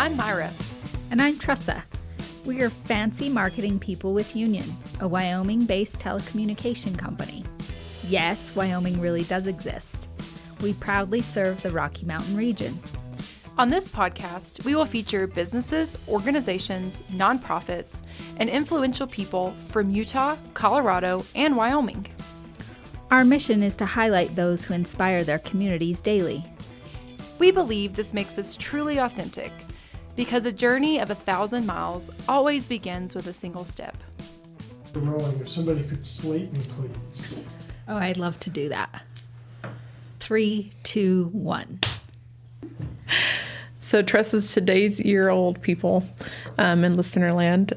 I'm Myra. And I'm Tressa. We are fancy marketing people with Union, a Wyoming-based telecommunication company. Yes, Wyoming really does exist. We proudly serve the Rocky Mountain region. On this podcast, we will feature businesses, organizations, nonprofits, and influential people from Utah, Colorado, and Wyoming. Our mission is to highlight those who inspire their communities daily. We believe this makes us truly authentic because a journey of 1,000 miles always begins with a single step. Rolling. If somebody could slate me, please. Oh, I'd love to do that. 3, 2, 1. So Tressa's today's year-old people in listener land,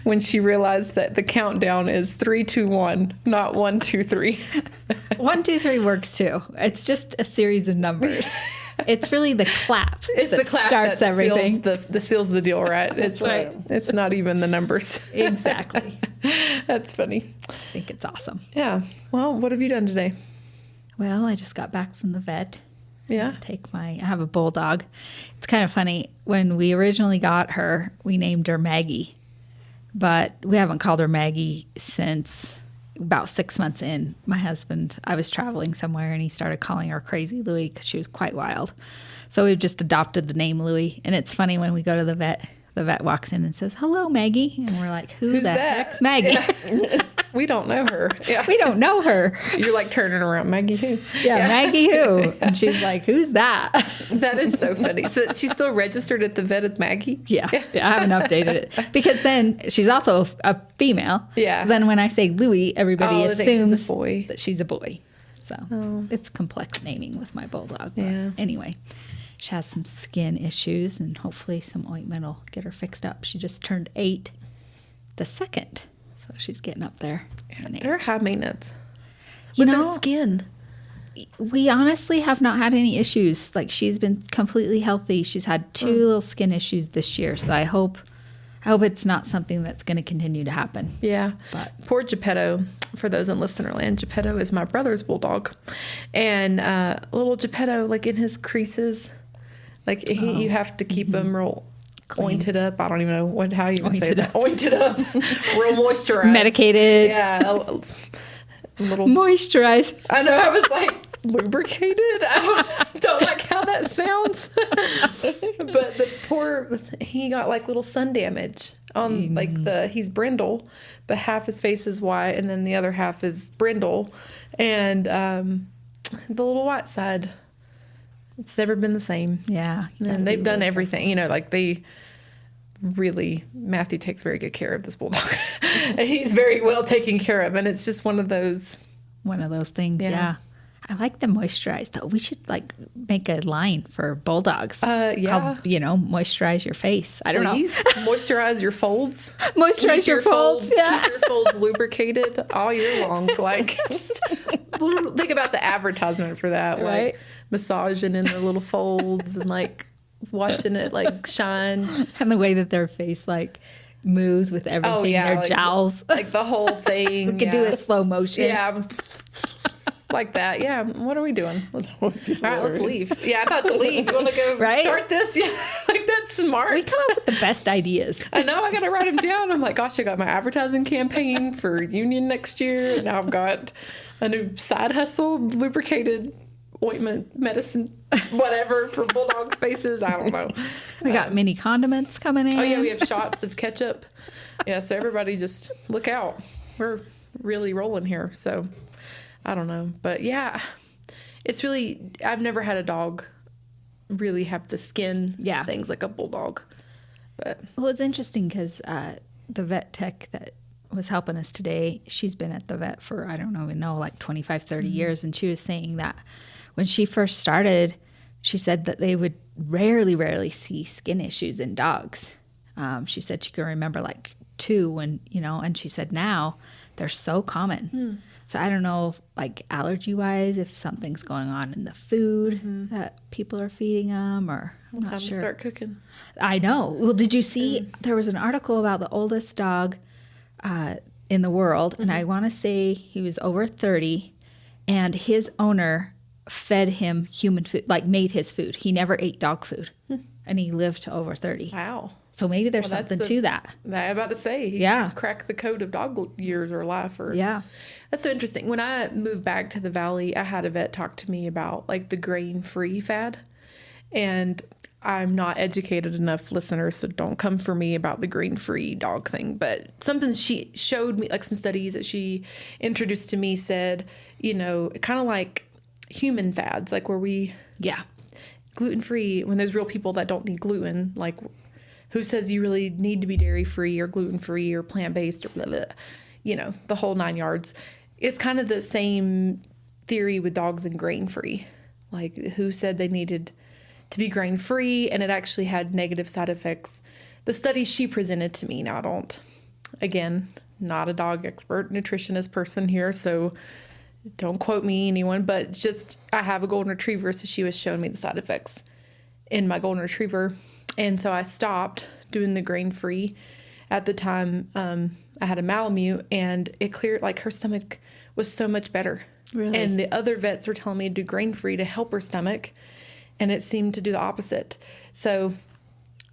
when she realized that the countdown is 3, 2, 1, not 1, 2, 3. 1, 2, 3 works too. It's just a series of numbers. It's really the clap. It's the clap starts that everything. Seals the deal, right? That's right. It's not even the numbers. Exactly. That's funny. I think it's awesome. Yeah. Well, what have you done today? Well, I just got back from the vet. Yeah. I have a bulldog. It's kind of funny. When we originally got her, we named her Maggie, but we haven't called her Maggie since about 6 months in. My husband, I was traveling somewhere and he started calling her Crazy Louie because she was quite wild. So we've just adopted the name Louie. And it's funny when we go to the vet walks in and says, "Hello, Maggie." And we're like, Who's the that? heck's Maggie? Yeah. We don't know her. Yeah. We don't know her. You're like turning around, Maggie who? Yeah, Maggie who? And she's like, "Who's that?" That is so funny. So she's still registered at the vet as Maggie? Yeah, I haven't updated it. Because then she's also a female. Yeah. So then when I say Louie, everybody I think she's assumes a boy. that she's a boy. So it's complex naming with my bulldog. But Yeah. anyway, she has some skin issues and hopefully some ointment will get her fixed up. She just turned 8 the 2nd. So she's getting up there. in They're age. high maintenance. You With know, their skin. we honestly have not had any issues. Like, she's been completely healthy. She's had 2 little skin issues this year. So I hope it's not something that's going to continue to happen. Yeah. But poor Geppetto, for those in listener land, Geppetto is my brother's bulldog. And little Geppetto, like in his creases, like you have to keep him real Clean. ointed up. I don't even know how you would say Ointed that. up. Ointed up. Real moisturized. Medicated. Yeah. A little. Moisturize. I know. I was like, lubricated. I don't like how that sounds. But the poor, he got like little sun damage on he's brindle, but half his face is white and then the other half is brindle. And the little white side, it's never been the same. Yeah. And they've done everything, Matthew takes very good care of this bulldog. And he's very well taken care of. And it's just one of those things. Yeah. I like the moisturize though. We should make a line for bulldogs. Yeah. Called, moisturize your face. I don't Please moisturize your folds. Moisturize Keep your folds. Yeah. Keep your folds lubricated all year long. Just think about the advertisement for that. Right. Like massaging in the little folds and watching it shine. And the way that their face moves with everything. Oh, yeah, their jowls. The whole thing. We could do a slow motion. Yeah. Like that. Yeah. What are we doing? All right, let's leave. Yeah, I thought to leave. You want to go start this? Yeah. That's smart. We come up with the best ideas. I know. I got to write them down. I'm like, gosh, I got my advertising campaign for Union next year. Now I've got a new side hustle, lubricated ointment, medicine, whatever for bulldogs' faces. I don't know. We got mini condiments coming in. Oh, yeah. We have shots of ketchup. Yeah. So everybody just look out. We're really rolling here. So I don't know. But yeah, it's really, I've never had a dog really have the skin things like a bulldog. But well, it's interesting because the vet tech that was helping us today, she's been at the vet for, I don't even know, 25, 30 years. And she was saying that when she first started, she said that they would rarely see skin issues in dogs. She said she could remember 2 when, and she said now they're so common. So I don't know, allergy wise, if something's going on in the food that people are feeding them, or I'm not sure. Time to start cooking. I know. Well, did you see there was an article about the oldest dog in the world, and I want to say he was over 30, and his owner fed him human food, made his food. He never ate dog food. and he lived to over 30. Wow. So maybe there's Well, that's something to that. I'm about to say. He Yeah. cracked the code of dog years or life. Or Yeah. That's so interesting. When I moved back to the Valley, I had a vet talk to me about like the grain-free fad. And I'm not educated enough, listeners, so don't come for me about the grain-free dog thing. But something she showed me, like some studies that she introduced to me said, kind of like human fads, like where we gluten-free, when there's real people that don't need gluten, like who says you really need to be dairy-free or gluten-free or plant-based or blah, blah, the whole 9 yards. It's kind of the same theory with dogs and grain-free. Like who said they needed to be grain-free, and it actually had negative side effects. The studies she presented to me, now I don't, again, not a dog expert, nutritionist person here, so don't quote me, anyone, but just I have a golden retriever, so she was showing me the side effects in my golden retriever. And so I stopped doing the grain-free. At the time, I had a Malamute, and it cleared, like her stomach was so much better. Really? And the other vets were telling me to do grain-free to help her stomach, and it seemed to do the opposite. So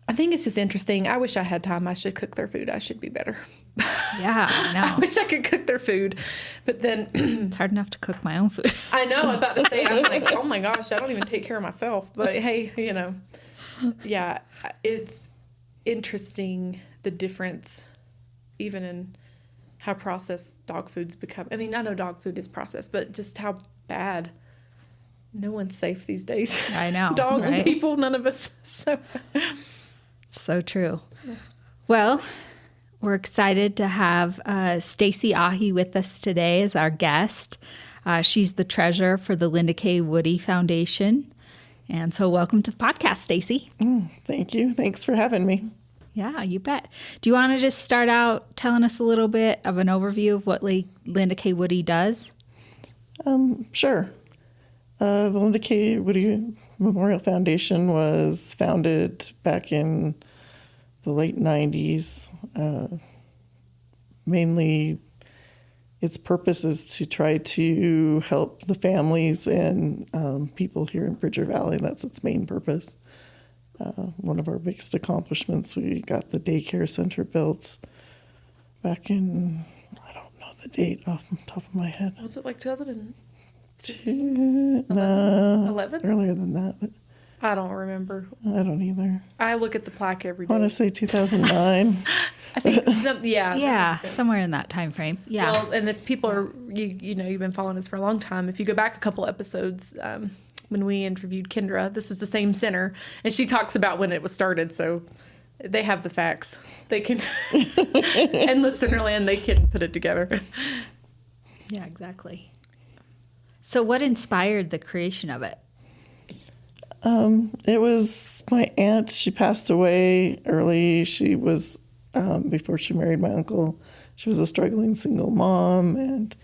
I think it's just interesting. I wish I had time. I should cook their food. I should be better. Yeah, I know. I wish I could cook their food. But then It's hard enough to cook my own food. I know, I'm about to say, I'm like, oh my gosh, I don't even take care of myself. But hey, yeah, it's interesting the difference even in how processed dog foods become. I mean, I know dog food is processed, but just how bad. No one's safe these days. I know. Dogs, right? people, none of us. So true. Well, we're excited to have Stacey Aughe with us today as our guest. She's the treasurer for the Linda K. Woody Foundation. And so welcome to the podcast, Stacey. Thank you. Thanks for having me. Yeah, you bet. Do you want to just start out telling us a little bit of an overview of what Linda K. Woody does? Sure. The Linda K. Woody Memorial Foundation was founded back in the late 90s. Mainly, its purpose is to try to help the families and people here in Bridger Valley. That's its main purpose. One of our biggest accomplishments, we got the daycare center built back in, I don't know the date off the top of my head. Was it like 2000? No, 11? earlier than that, but I don't remember. I don't either. I look at the plaque every I day. want to say 2009. I think, yeah. Yeah, somewhere in that time frame. Yeah. Well, and if people are, you've been following us for a long time. If you go back a couple episodes, when we interviewed Kendra, this is the same center, and she talks about when it was started. So they have the facts. They can, and Listenerland, they can put it together. Yeah, exactly. So what inspired the creation of it? It was my aunt. She passed away early. She was, before she married my uncle, she was a struggling single mom, and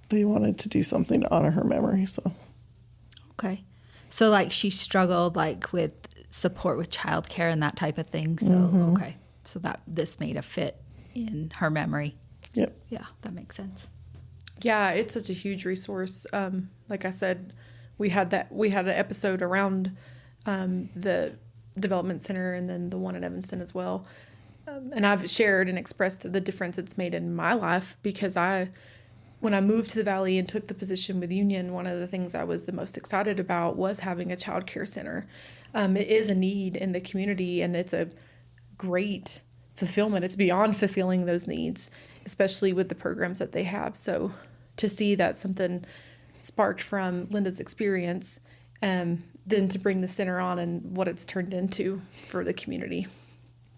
they wanted to do something to honor her memory. So, Okay. So like she struggled like with support with childcare and that type of thing. So, okay. So that this made a fit in her memory. yep. Yeah, that makes sense. Yeah, it's such a huge resource. Like I said, we had an episode around the development center and then the one in Evanston as well. And I've shared and expressed the difference it's made in my life because when I moved to the Valley and took the position with Union, one of the things I was the most excited about was having a child care center. It is a need in the community, and it's a great fulfillment. It's beyond fulfilling those needs, especially with the programs that they have. So to see that something sparked from Linda's experience, then to bring the center on and what it's turned into for the community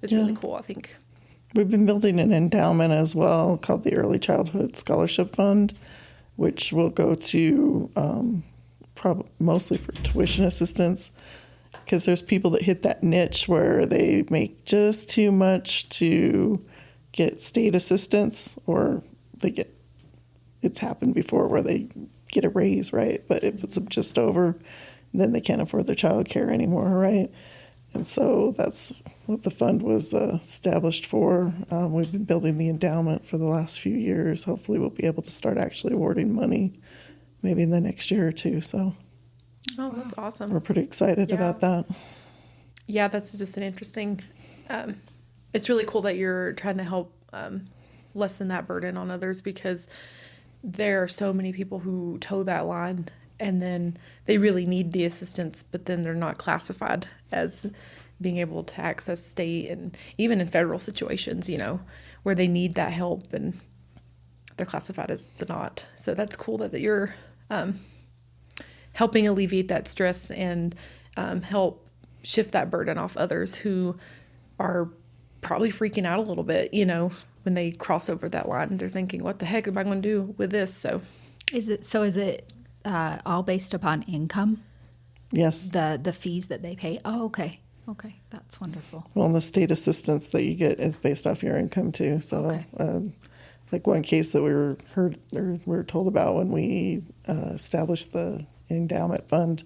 is really cool, I think. We've been building an endowment as well called the Early Childhood Scholarship Fund, which will go to mostly for tuition assistance, because there's people that hit that niche where they make just too much to get state assistance, or it's happened before where they get a raise, right? But it puts them just over, and then they can't afford their child care anymore, right? And so that's what the fund was established for. We've been building the endowment for the last few years. Hopefully we'll be able to start actually awarding money maybe in the next year or two. So Oh, that's awesome. we're pretty excited about that. Yeah, that's just an interesting, it's really cool that you're trying to help lessen that burden on others, because there are so many people who toe that line and then they really need the assistance, but then they're not classified as being able to access state and even in federal situations, where they need that help and they're classified as the not. So that's cool that you're helping alleviate that stress and help shift that burden off others who are probably freaking out a little bit, when they cross over that line and they're thinking, what the heck am I going to do with this? So is it all based upon income? Yes. The fees that they pay? Oh, okay. Okay. That's wonderful. Well, and the state assistance that you get is based off your income too. So, Okay. Like one case that we were told about when we established the endowment fund,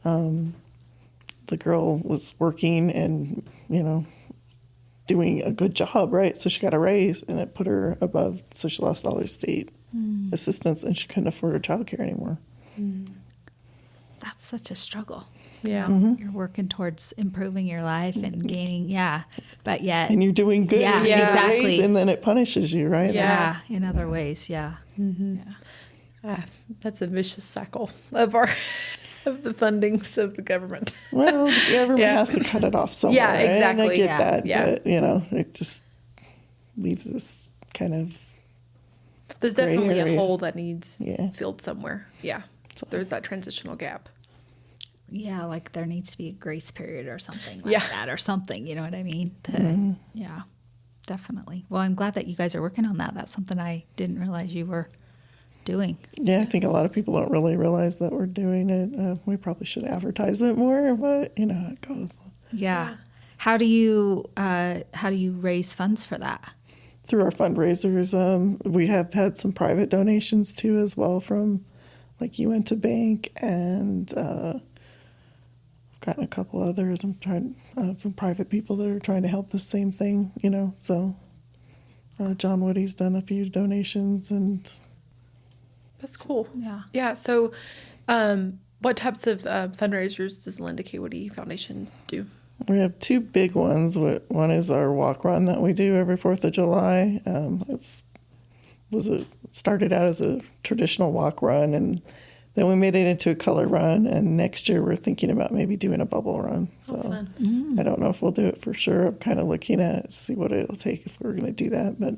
the girl was working and, doing a good job, right? So she got a raise and it put her above, so she lost all her state assistance and she couldn't afford her childcare anymore. That's such a struggle. yeah. You're working towards improving your life and gaining, but yet. And you're doing good. Yeah, and you get a exactly. raise, and then it punishes you, right? Yeah. In other ways, yeah. That's a vicious cycle of of the fundings of the government. Well, the government Yeah. has to cut it off somewhere. Yeah, exactly. And I get Yeah. that, Yeah. but, it just leaves this kind of, There's Gray definitely area. a hole that needs Yeah. filled somewhere. Yeah. So- There's that transitional gap. Yeah, like there needs to be a grace period or something like Yeah. that or something, you know what I mean? Mm-hmm. Yeah, definitely. Well, I'm glad that you guys are working on that. That's something I didn't realize you were doing. yeah, I think a lot of people don't really realize that we're doing it. We probably should advertise it more, but you know how it goes. Yeah. How do you raise funds for that? Through our fundraisers, we have had some private donations too as well from like You Went to Bank, and I've gotten a couple others. I'm trying from private people that are trying to help the same thing, So John Woody's done a few donations, and That's cool. Yeah. Yeah. So, what types of fundraisers does Linda K. Woody Foundation do? we have two big ones. One is our walk run that we do every 4th of July. Started out as a traditional walk run, and then we made it into a color run. And next year we're thinking about maybe doing a bubble run. So fun. I don't know if we'll do it for sure. I'm kind of looking at it to see what it'll take if we're going to do that. But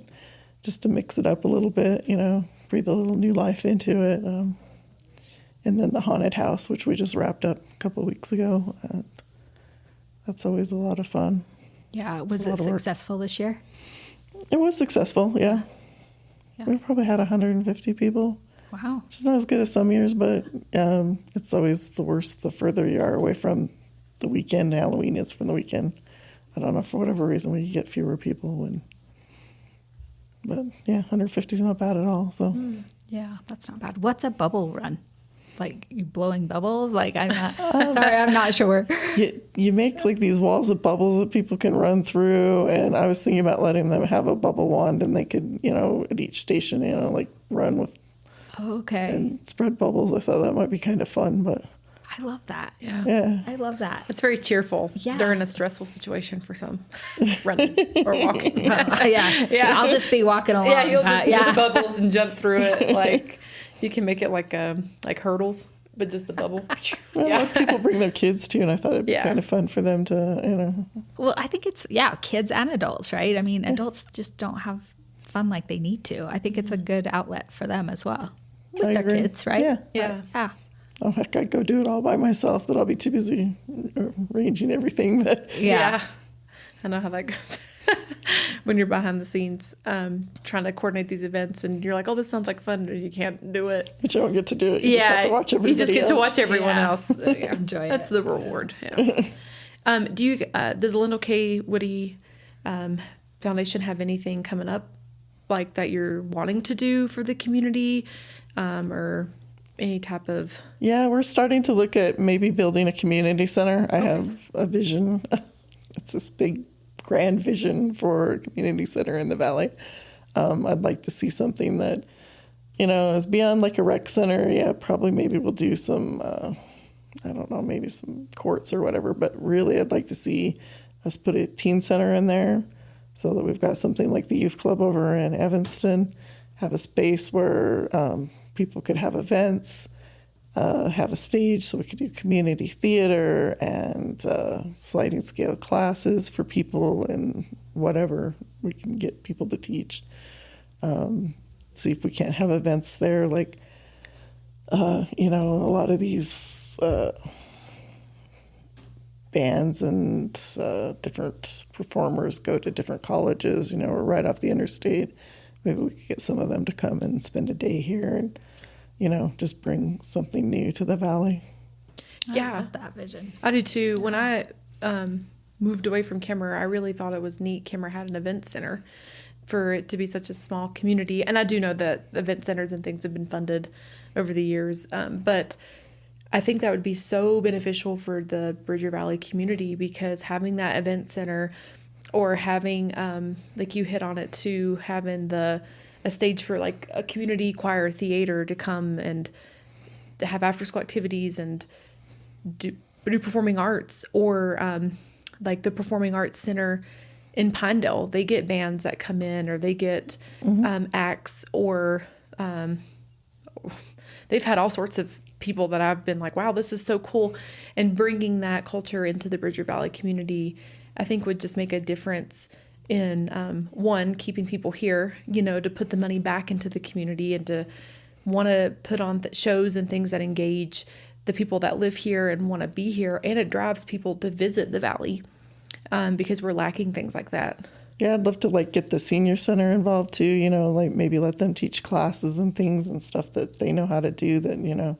just to mix it up a little bit, breathe a little new life into it. And then the haunted house, which we just wrapped up a couple of weeks ago. That's always a lot of fun. Yeah. Was a lot it of work. successful this year? It was successful, yeah. Yeah. We probably had 150 people, Wow. which is not as good as some years, but it's always the worst the further you are away from the weekend. Halloween is from the weekend. I don't know, for whatever reason, we get fewer people. But yeah, 150 is not bad at all. So Yeah, that's not bad. What's a bubble run? Like you blowing bubbles? Like I'm not sorry, I'm not sure. you make like these walls of bubbles that people can run through, and I was thinking about letting them have a bubble wand, and they could, at each station, like run with Okay. and spread bubbles. I thought that might be kind of fun, but I love that. yeah. I love that. It's very cheerful Yeah. during a stressful situation for some, running or walking. Yeah. I'll just be walking along. Yeah, you'll just do yeah. the bubbles and jump through it. Like you can make it like hurdles, but just the bubble. Well, a lot of people bring their kids too, and I thought it'd be Yeah. kind of fun for them to, Well, I think it's kids and adults, right? I mean, adults just don't have fun like they need to. I think it's a good outlet for them as well. With I their agree. kids, right? Yeah. Yeah. Yeah. Oh heck, I'd go do it all by myself, but I'll be too busy arranging everything. But Yeah. I know how that goes. When you're behind the scenes, trying to coordinate these events, and you're like, "Oh, this sounds like fun," but you can't do it. but you don't get to do it. You just have to watch everybody you just get else. to watch everyone Yeah. else. Yeah. Enjoy That's it. the reward. Yeah. Do you? Does Linda K. Woody Foundation have anything coming up like that you're wanting to do for the community, or any type of? Yeah, we're starting to look at maybe building a community center. I have a vision. It's this big, grand vision for a community center in the valley. I'd like to see something that, is beyond like a rec center. Yeah, probably maybe we'll do some I don't know, maybe some courts or whatever. But really, I'd like to see us put a teen center in there so that we've got something like the youth club over in Evanston, have a space where people could have events, have a stage so we could do community theater and sliding scale classes for people and whatever we can get people to teach. See if we can't have events there, like, you know, a lot of these bands and different performers go to different colleges, you know, or right off the interstate. Maybe we could get some of them to come and spend a day here and, you know, just bring something new to the valley. Yeah. I love that vision. I do too. When I moved away from Kimmer, I really thought it was neat. Kimmer had an event center for it to be such a small community. And I do know that event centers and things have been funded over the years. But I think that would be so beneficial for the Bridger Valley community, because having that event center, or having, like you hit on it too, having a stage for like a community choir theater to come and to have after school activities and do performing arts, or like the Performing Arts Center in Pinedale, they get bands that come in, or they get acts, or they've had all sorts of people that I've been like, wow, this is so cool. And bringing that culture into the Bridger Valley community, I think would just make a difference in, one, keeping people here, you know, to put the money back into the community and to want to put on shows and things that engage the people that live here and want to be here. And it drives people to visit the valley, because we're lacking things like that. Yeah, I'd love to like get the senior center involved too, you know, like maybe let them teach classes and things and stuff that they know how to do that, you know,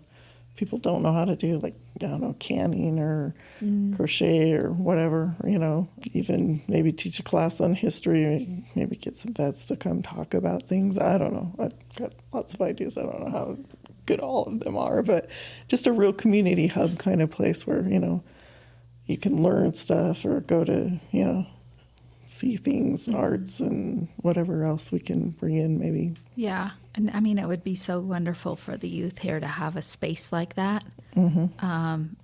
people don't know how to do, like, I don't know, canning or crochet or whatever, you know, even maybe teach a class on history, maybe get some vets to come talk about things. I don't know. I've got lots of ideas. I don't know how good all of them are, but just a real community hub kind of place where, you know, you can learn stuff or go to, you know, see things, arts, and whatever else we can bring in maybe. Yeah. And I mean, it would be so wonderful for the youth here to have a space like that,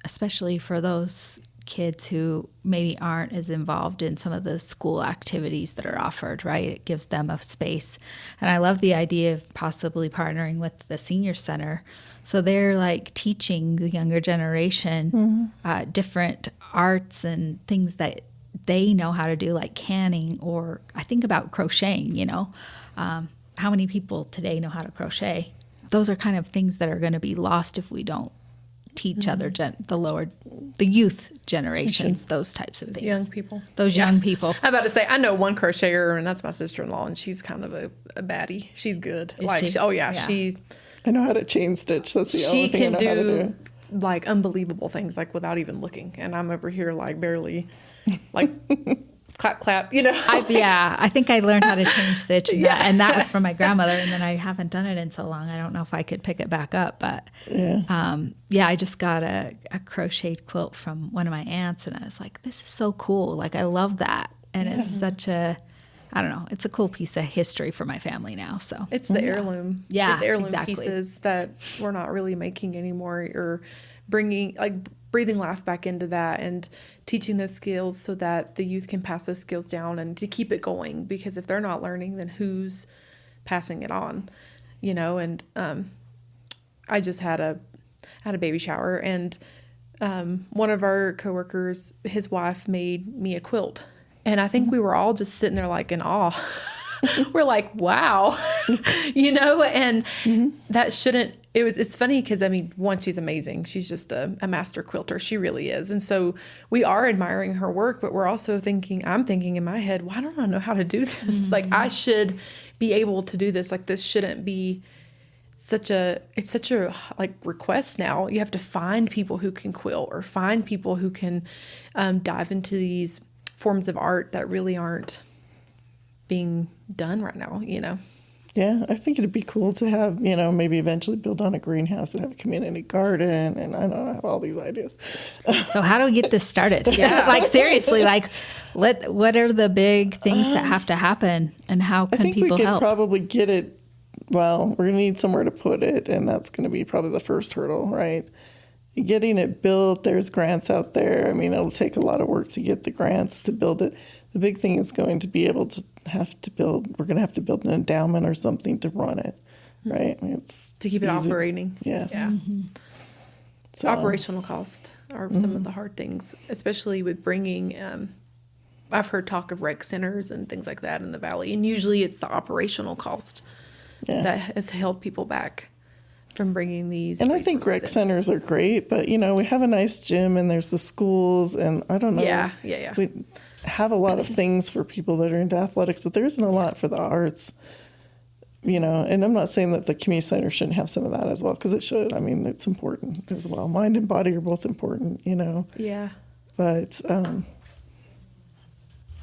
especially for those kids who maybe aren't as involved in some of the school activities that are offered, right? It gives them a space. And I love the idea of possibly partnering with the senior center. So they're like teaching the younger generation different arts and things that they know how to do, like canning, or I think about crocheting, you know. How many people today know how to crochet? Those are kind of things that are going to be lost if we don't teach the youth generations, those types of things. Young people. Those young people. I'm about to say, I know one crocheter, and that's my sister-in-law, and she's kind of a baddie. She's good. Is like, she? Oh yeah, Yeah. I know how to chain stitch. That's the only thing I know how to do. Like unbelievable things, like without even looking, and I'm over here like barely, like clap clap, you know. I think I learned how to change stitch, and that was from my grandmother, and then I haven't done it in so long. I don't know if I could pick it back up, but I just got a crocheted quilt from one of my aunts, and I was like, this is so cool. Like, I love that, and it's such a, I don't know, it's a cool piece of history for my family now. So it's the heirloom. Yeah, it's heirloom exactly. pieces that we're not really making anymore, or bringing, like, breathing life back into that and teaching those skills so that the youth can pass those skills down and to keep it going. Because if they're not learning, then who's passing it on, you know? And I just had a baby shower, and one of our coworkers, his wife made me a quilt. And I think we were all just sitting there like in awe. We're like, wow, you know, and that shouldn't, it's funny because, I mean, one, she's amazing. She's just a master quilter. She really is. And so we are admiring her work, but we're also I'm thinking in my head, why don't I know how to do this? Like, I should be able to do this. Like, this shouldn't be it's such a like request now. You have to find people who can quilt, or find people who can dive into these forms of art that really aren't being done right now, you know? Yeah, I think it'd be cool to have, you know, maybe eventually build on a greenhouse and have a community garden, and I don't know, I have all these ideas. So how do we get this started? Like, seriously, like, what are the big things that have to happen, and how can people help? I think we could probably get it, well, we're going to need somewhere to put it, and that's going to be probably the first hurdle, right? getting it built, there's grants out there. I mean, it'll take a lot of work to get the grants to build it. The big thing is going to be able to we're going to have to build an endowment or something to run it, right? It's to keep it easy. operating. Yes. Yeah. So, Operational cost are some of the hard things, especially with bringing, I've heard talk of rec centers and things like that in the Valley. And usually it's the operational cost that has held people back from bringing these. And I think rec centers are great, but, we have a nice gym and there's the schools and I don't know. Yeah. We have a lot of things for people that are into athletics, but there isn't a lot for the arts, and I'm not saying that the community center shouldn't have some of that as well, because it should. I mean, it's important as well. Mind and body are both important, Yeah. But I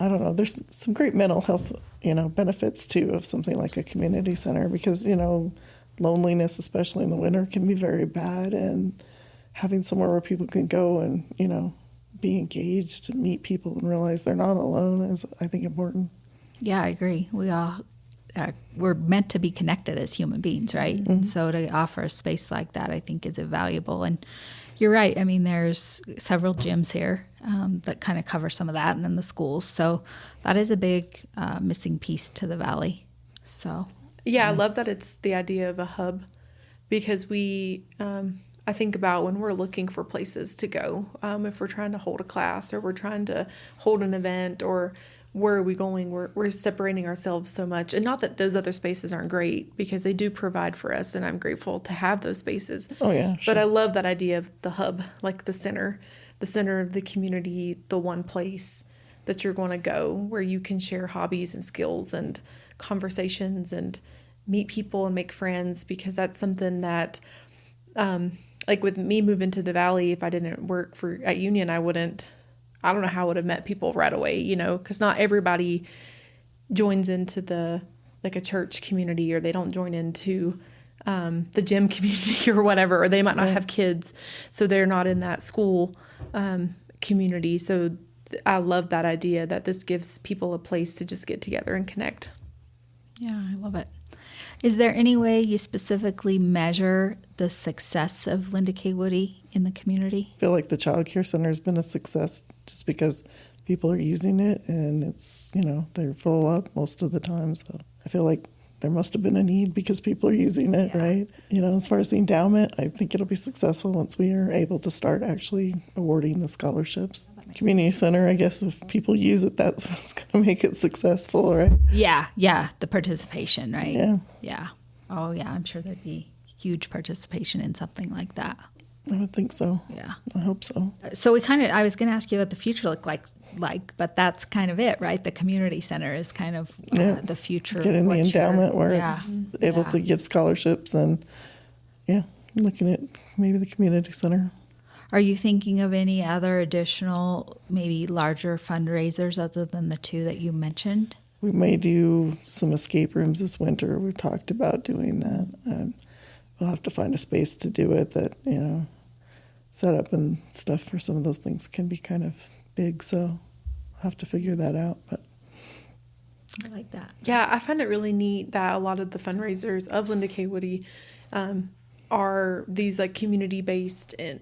don't know. There's some great mental health, benefits too of something like a community center because, loneliness, especially in the winter, can be very bad. And having somewhere where people can go and, be engaged and meet people and realize they're not alone is, I think, important. Yeah, I agree. We all we're meant to be connected as human beings, right? Mm-hmm. And so to offer a space like that, I think, is invaluable. And you're right. I mean, there's several gyms here that kind of cover some of that, and then the schools. So that is a big missing piece to the Valley. So Yeah, I love that it's the idea of a hub because I think about when we're looking for places to go, if we're trying to hold a class or we're trying to hold an event or where are we going, we're separating ourselves so much. And not that those other spaces aren't great because they do provide for us and I'm grateful to have those spaces. Oh, yeah. Sure. But I love that idea of the hub, like the center of the community, the one place that you're going to go where you can share hobbies and skills and conversations and meet people and make friends, because that's something that like with me moving to the Valley, if I didn't work at Union, I don't know how I would have met people right away, because not everybody joins into like a church community, or they don't join into the gym community or whatever, or they might not have kids, so they're not in that school community. So I love that idea that this gives people a place to just get together and connect. yeah, I love it. Is there any way you specifically measure the success of Linda K. Woody in the community? I feel like the childcare center has been a success just because people are using it and it's, they're full up most of the time. So I feel like there must have been a need because people are using it, right? As far as the endowment, I think it'll be successful once we are able to start actually awarding the scholarships. Community center, I guess if people use it, that's what's going to make it successful, right? Yeah, the participation, right? Yeah. Oh, yeah, I'm sure there'd be huge participation in something like that. I would think so. Yeah. I hope so. So I was going to ask you what the future look like, but that's kind of it, right? The community center is kind of the future. Getting the endowment where it's able to give scholarships and, looking at maybe the community center. Are you thinking of any other additional, maybe larger fundraisers other than the two that you mentioned? We may do some escape rooms this winter. We've talked about doing that. And we'll have to find a space to do it that, set up and stuff for some of those things can be kind of big. So we'll have to figure that out. But I like that. Yeah, I find it really neat that a lot of the fundraisers of Linda K. Woody are these like community-based and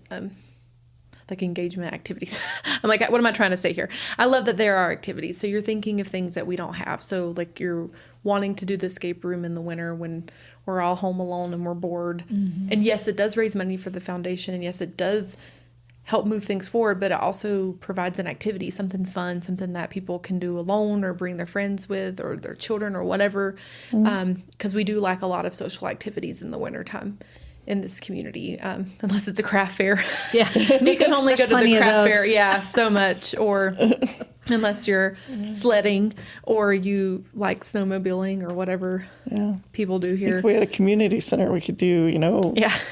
like engagement activities. I'm like, what am I trying to say here? I love that there are activities. So you're thinking of things that we don't have. So like you're wanting to do the escape room in the winter when we're all home alone and we're bored. Mm-hmm. And yes, it does raise money for the foundation. And yes, it does help move things forward, but it also provides an activity, something fun, something that people can do alone or bring their friends with or their children or whatever. Because we do like a lot of social activities in the wintertime in this community, unless it's a craft fair. Yeah. You can only go to the craft fair. Yeah, so much. Or unless you're sledding or you like snowmobiling or whatever people do here. If we had a community center, we could do,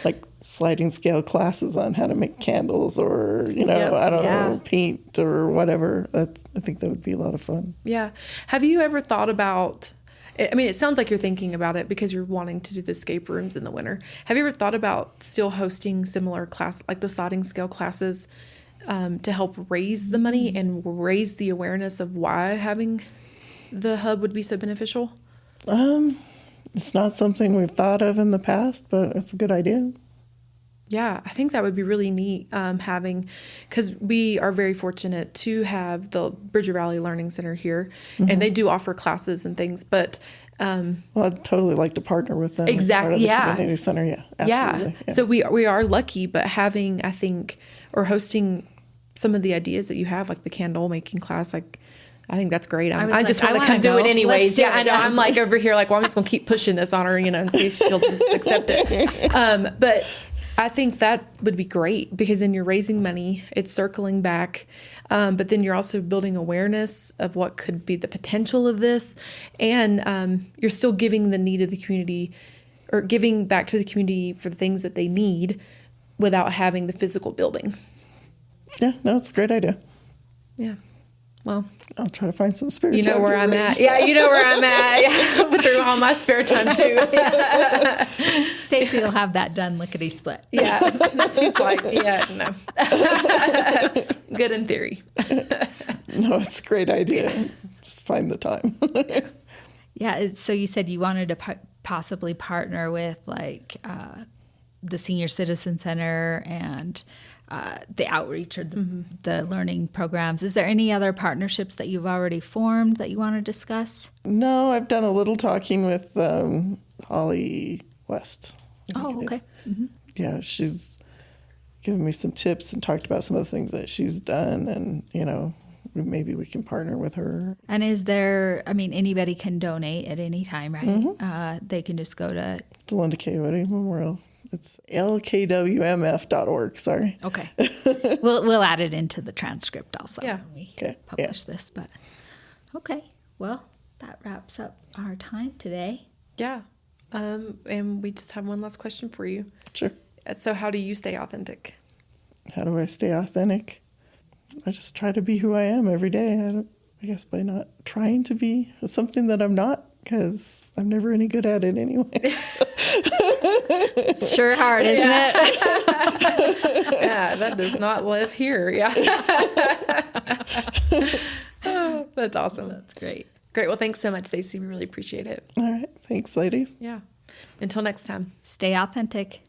like sliding scale classes on how to make candles or, I don't know, paint or whatever. I think that would be a lot of fun. Yeah. Have you ever thought about... I mean, it sounds like you're thinking about it because you're wanting to do the escape rooms in the winter. Have you ever thought about still hosting similar class, like the sliding scale classes, to help raise the money and raise the awareness of why having the hub would be so beneficial? It's not something we've thought of in the past, but it's a good idea. Yeah, I think that would be really neat having, because we are very fortunate to have the Bridger Valley Learning Center here, and they do offer classes and things, but Well, I'd totally like to partner with them. as Exactly, part of the yeah. Community center, yeah, absolutely. yeah. So we are lucky, but having, I think, or hosting some of the ideas that you have, like the candle making class, like, I think that's great. I just want to come do it anyways. Let's do Yeah, I it, know. yeah. I'm like over here, like, well, I'm just going to keep pushing this on her, and see if she'll just accept it. But I think that would be great, because then you're raising money, it's circling back, but then you're also building awareness of what could be the potential of this, and you're still giving the need of the community, or giving back to the community for the things that they need without having the physical building. Yeah, no, it's a great idea. Yeah. Well, I'll try to find some spare you know time where to I'm arrange at. Yeah, you know where I'm at. Yeah. Through all my spare time too. Stacey will have that done lickety split. Yeah. She's like, yeah, no. Good in theory. No, it's a great idea. Just find the time. Yeah. So you said you wanted to possibly partner with like the Senior Citizen Center and the outreach or the learning programs. Is there any other partnerships that you've already formed that you want to discuss? No, I've done a little talking with Holly West. Oh, okay. Yeah, she's given me some tips and talked about some of the things that she's done, and maybe we can partner with her. And is there, anybody can donate at any time, right? They can just go to... The Linda K. Whitty Memorial. It's lkwmf.org, sorry. Okay. We'll add it into the transcript also Yeah. when we Okay, publish this. But okay, well, that wraps up our time today. Yeah. And we just have one last question for you. Sure. So how do you stay authentic? How do I stay authentic? I just try to be who I am every day. I guess by not trying to be something that I'm not, because I'm never any good at it anyway. It's sure hard, isn't it? Yeah, that does not live here. Yeah. Oh, that's awesome. That's great. Great. Well, thanks so much, Stacey. We really appreciate it. All right. Thanks, ladies. Yeah. Until next time. Stay authentic.